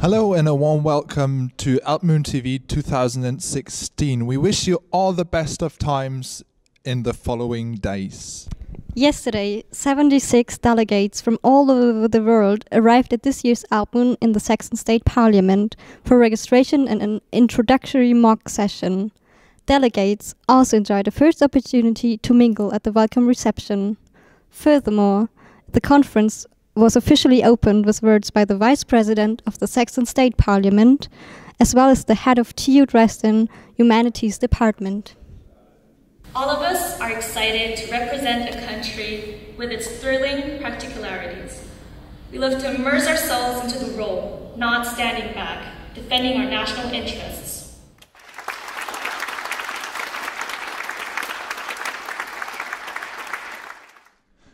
Hello and a warm welcome to elbMUN TV 2016. We wish you all the best of times in the following days. Yesterday, 76 delegates from all over the world arrived at this year's elbMUN in the Saxon State Parliament for registration and an introductory mock session. Delegates also enjoyed the first opportunity to mingle at the welcome reception. Furthermore, the conference was officially opened with words by the Vice President of the Saxon State Parliament, as well as the head of TU Dresden Humanities Department. All of us are excited to represent a country with its thrilling particularities. We love to immerse ourselves into the role, not standing back, defending our national interests.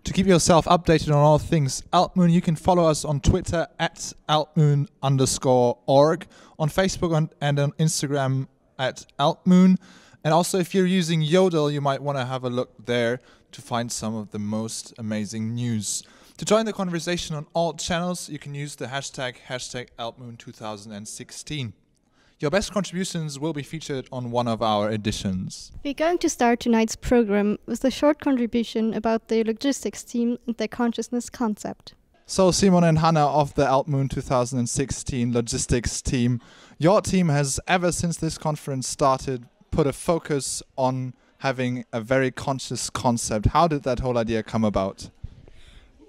To keep yourself updated on all things elbMUN, you can follow us on Twitter at elbMUN_org, on Facebook and on Instagram at elbMUN. And also, if you're using Yodel, you might want to have a look there to find some of the most amazing news. To join the conversation on all channels, you can use the hashtag elbMUN 2016. Your best contributions will be featured on one of our editions. We're going to start tonight's program with a short contribution about the logistics team and their consciousness concept. So Simon and Hannah of the elbMUN 2016 logistics team, your team has ever since this conference started put a focus on having a very conscious concept. How did that whole idea come about?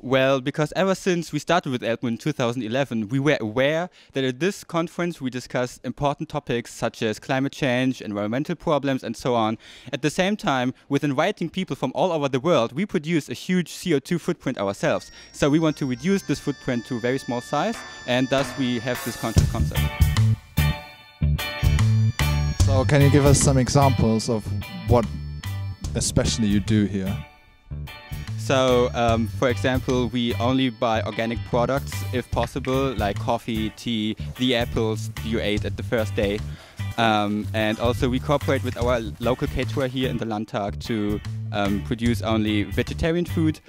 Well, because ever since we started with elbMUN in 2011, we were aware that at this conference we discuss important topics such as climate change, environmental problems and so on. At the same time, with inviting people from all over the world, we produce a huge CO2 footprint ourselves. So we want to reduce this footprint to a very small size, and thus we have this conscious concept. So can you give us some examples of what especially you do here? So, for example, we only buy organic products if possible, like coffee, tea, the apples you ate at the first day. And also we cooperate with our local caterer here in the Landtag to produce only vegetarian food,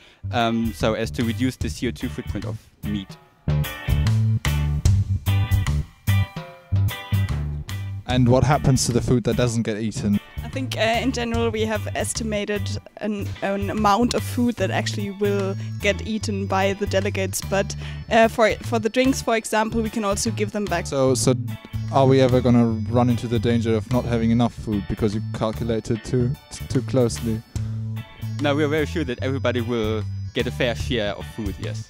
so as to reduce the CO2 footprint of meat. And what happens to the food that doesn't get eaten? I think in general we have estimated an amount of food that actually will get eaten by the delegates, but for the drinks, for example, we can also give them back. So are we ever going to run into the danger of not having enough food because you calculated too closely? No, we are very sure that everybody will get a fair share of food, yes.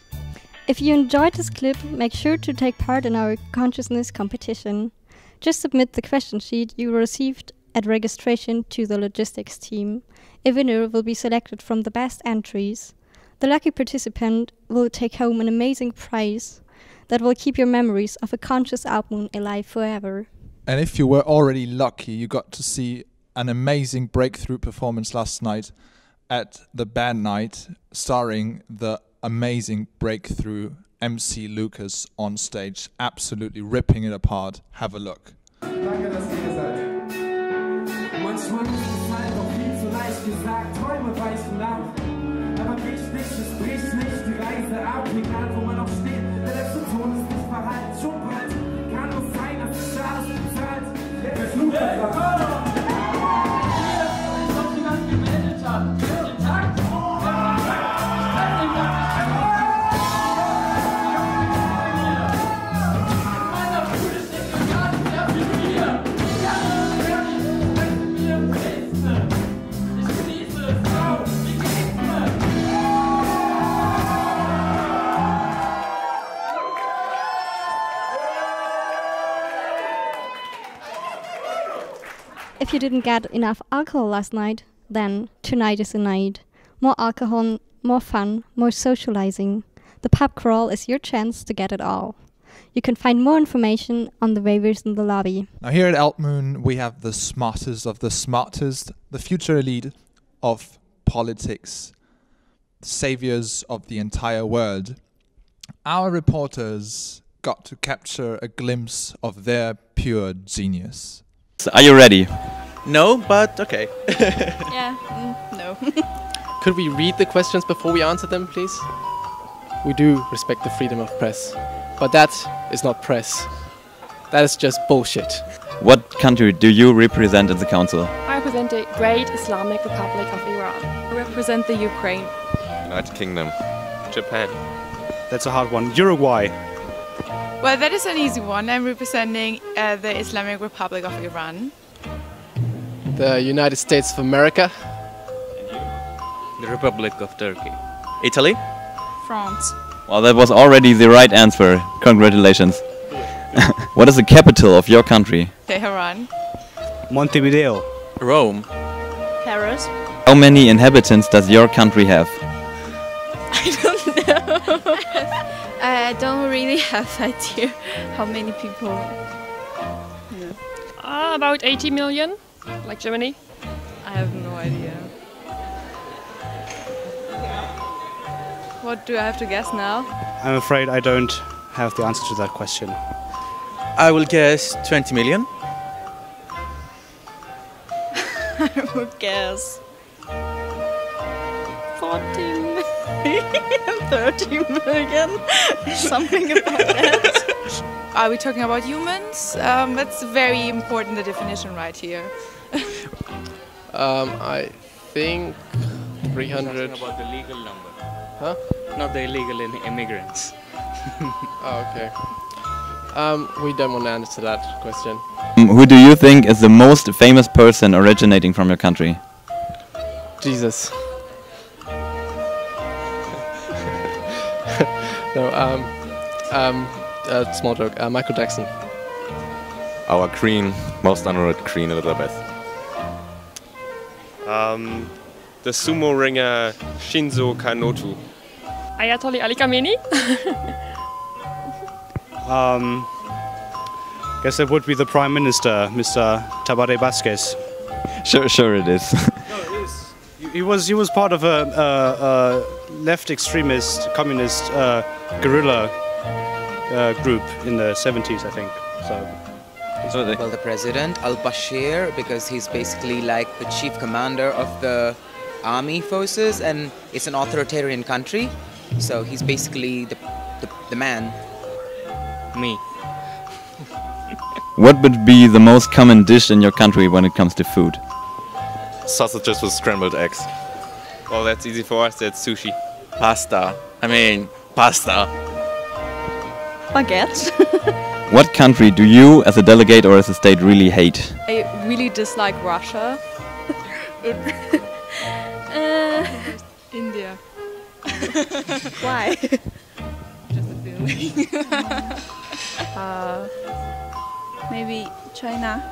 If you enjoyed this clip, make sure to take part in our consciousness competition. Just submit the question sheet you received at registration to the logistics team. A winner will be selected from the best entries. The lucky participant will take home an amazing prize that will keep your memories of a conscious elbMUN alive forever. And if you were already lucky, you got to see an amazing breakthrough performance last night at the band night, starring the amazing breakthrough MC Lucas on stage, absolutely ripping it apart. Have a look. Danke, dass ihr hier seid. Manchmal ist es halt auch viel zu leicht gesagt, Träume weichen ab. Aber wichtig ist, bricht nicht die Reise ab, egal wo man auch steht. Der letzte Ton ist nicht verhalten, schon bald. Kann nur sein, dass die Stars bezahlt. Der Flug If you didn't get enough alcohol last night, then tonight is the night. More alcohol, more fun, more socializing. The pub crawl is your chance to get it all. You can find more information on the waivers in the lobby. Now here at elbMUN we have the smartest of the smartest, the future elite of politics, saviors of the entire world. Our reporters got to capture a glimpse of their pure genius. So are you ready? No, but okay. Yeah, no. Could we read the questions before we answer them, please? We do respect the freedom of press, but that is not press. That is just bullshit. What country do you represent in the council? I represent the Great Islamic Republic of Iran. I represent the Ukraine. United Kingdom. Japan. That's a hard one. Uruguay. Well, that is an easy one. I'm representing the Islamic Republic of Iran. The United States of America. The Republic of Turkey. Italy? France. Well, that was already the right answer. Congratulations. What is the capital of your country? Tehran. Montevideo. Rome. Paris. How many inhabitants does your country have? I don't know. I don't really have idea how many people. About 80 million, like Germany. I have no idea. What do I have to guess now? I'm afraid I don't have the answer to that question. I will guess 20 million. I would guess 14 million, 30 million, something about that. Are we talking about humans? That's very important, the definition right here. I think 300. Talking about the legal number. Huh? Not the illegal immigrants. Oh, okay. We don't want to answer that question. Who do you think is the most famous person originating from your country? Jesus. No, small joke. Michael Jackson. Our queen, most honored Queen Elizabeth. The sumo ringer Shinzo Kanotu. Ayatollah Ali Khamenei. Guess it would be the Prime Minister, Mr. Tabaré Vázquez. Sure it is. No, it is. He was part of a left extremist communist guerrilla group in the 70s, I think. Well, the president, al-Bashir, because he's basically like the chief commander of the army forces, and it's an authoritarian country, so he's basically the man. Me. What would be the most common dish in your country when it comes to food? Sausages with scrambled eggs. Well, that's easy for us, that's sushi. Pasta. Pasta. Baguette. What country do you, as a delegate or as a state, really hate? I really dislike Russia. India. Why? Just a feeling. Maybe China.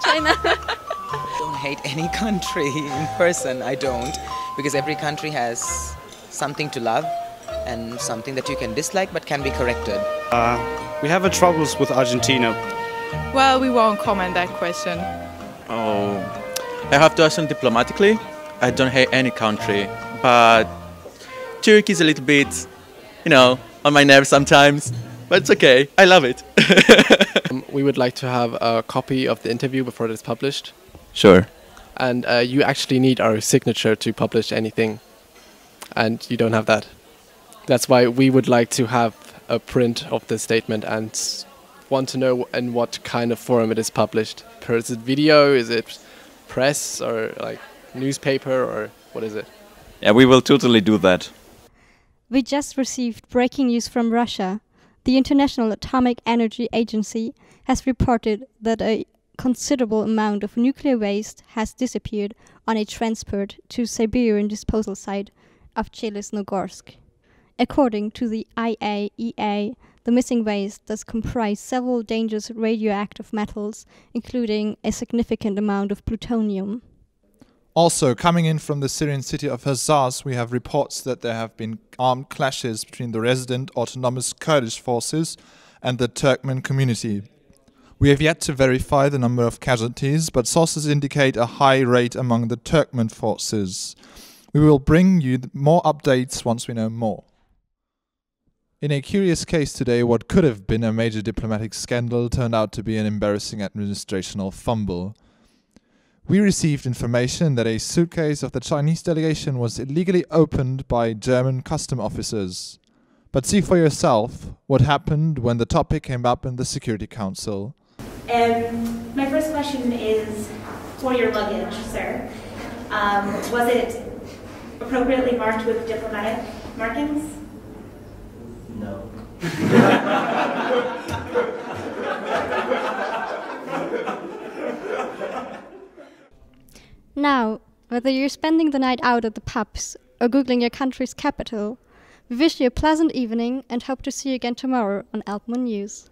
China. I don't hate any country in person, I don't, because every country has something to love and something that you can dislike but can be corrected. We have troubles with Argentina. Well, we won't comment that question. Oh, I have to answer diplomatically. I don't hate any country, but Turkey is a little bit, on my nerves sometimes. But it's okay. I love it. We would like to have a copy of the interview before it is published. Sure. And you actually need our signature to publish anything. And you don't have that. That's why we would like to have a print of the statement and want to know in what kind of forum it is published. Is it video? Is it press? Or like newspaper? Or what is it? Yeah, we will totally do that. We just received breaking news from Russia. The International Atomic Energy Agency has reported that a considerable amount of nuclear waste has disappeared on a transport to Siberian disposal site of Chelesnogorsk. According to the IAEA, the missing waste does comprise several dangerous radioactive metals, including a significant amount of plutonium. Also, coming in from the Syrian city of Azaz, we have reports that there have been armed clashes between the resident autonomous Kurdish forces and the Turkmen community. We have yet to verify the number of casualties, but sources indicate a high rate among the Turkmen forces. We will bring you more updates once we know more. In a curious case today, what could have been a major diplomatic scandal turned out to be an embarrassing administrational fumble. We received information that a suitcase of the Chinese delegation was illegally opened by German custom officers. But see for yourself what happened when the topic came up in the Security Council. My first question is for your luggage, sir. Was it appropriately marked with diplomatic markings? No. Now, whether you're spending the night out at the pubs or Googling your country's capital, we wish you a pleasant evening and hope to see you again tomorrow on elbMUN News.